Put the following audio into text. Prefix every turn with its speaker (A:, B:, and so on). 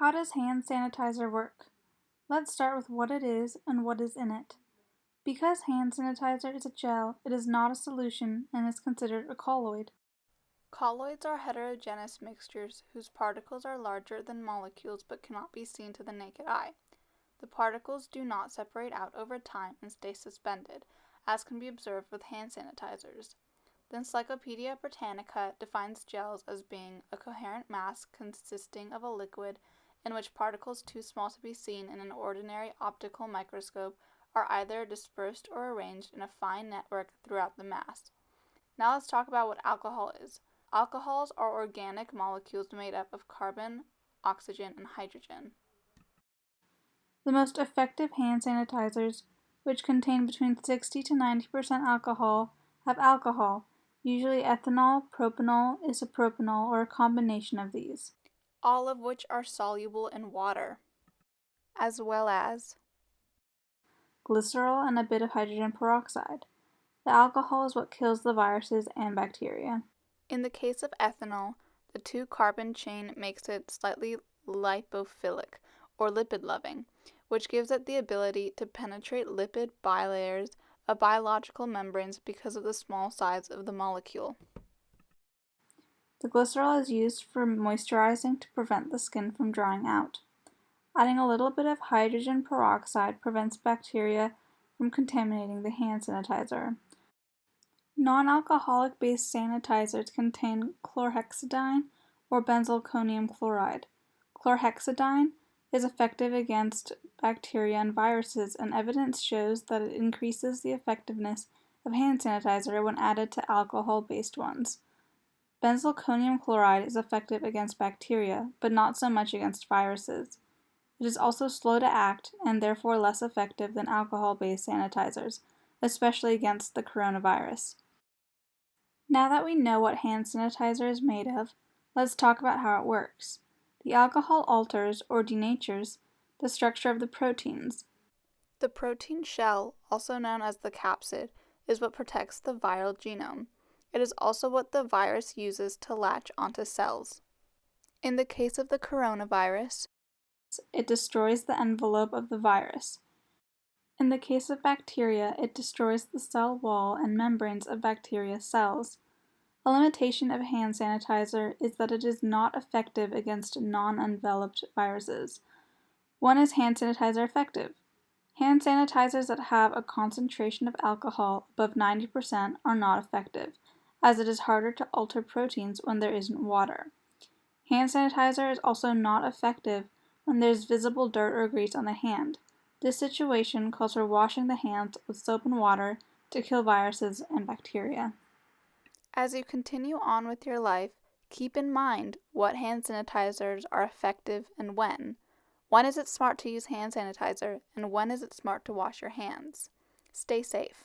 A: How does hand sanitizer work? Let's start with what it is and what is in it. Because hand sanitizer is a gel, it is not a solution and is considered a colloid.
B: Colloids are heterogeneous mixtures whose particles are larger than molecules but cannot be seen to the naked eye. The particles do not separate out over time and stay suspended, as can be observed with hand sanitizers. The Encyclopedia Britannica defines gels as being a coherent mass consisting of a liquid in which particles too small to be seen in an ordinary optical microscope are either dispersed or arranged in a fine network throughout the mass. Now let's talk about what alcohol is. Alcohols are organic molecules made up of carbon, oxygen, and hydrogen.
A: The most effective hand sanitizers, which contain between 60 to 90% alcohol, have alcohol, usually ethanol, propanol, isopropanol, or a combination of these,
B: All of which are soluble in water, as well as
A: glycerol, and a bit of hydrogen peroxide. The alcohol is what kills the viruses and bacteria.
B: in the case of ethanol, the two-carbon chain makes it slightly lipophilic, or lipid-loving, which gives it the ability to penetrate lipid bilayers of biological membranes because of the small size of the molecule.
A: The glycerol is used for moisturizing to prevent the skin from drying out. Adding a little bit of hydrogen peroxide prevents bacteria from contaminating the hand sanitizer. Non-alcoholic based sanitizers contain chlorhexidine or benzalkonium chloride. Chlorhexidine is effective against bacteria and viruses, and evidence shows that it increases the effectiveness of hand sanitizer when added to alcohol-based ones. Benzalkonium chloride is effective against bacteria, but not so much against viruses. It is also slow to act and therefore less effective than alcohol-based sanitizers, especially against the coronavirus. Now that we know what hand sanitizer is made of, let's talk about how it works. The alcohol alters, or denatures, the structure of the proteins.
B: The protein shell, also known as the capsid, is what protects the viral genome. It is also what the virus uses to latch onto cells. In the case of the coronavirus,
A: It destroys the envelope of the virus. In the case of bacteria, it destroys the cell wall and membranes of bacteria cells. A limitation of hand sanitizer is that it is not effective against non-enveloped viruses. When is hand sanitizer effective? Hand sanitizers that have a concentration of alcohol above 90% are not effective, as it is harder to alter proteins when there isn't water. Hand sanitizer is also not effective when there is visible dirt or grease on the hand. This situation calls for washing the hands with soap and water to kill viruses and bacteria.
B: as you continue on with your life, keep in mind what hand sanitizers are effective and when. When is it smart to use hand sanitizer, and when is it smart to wash your hands? Stay safe.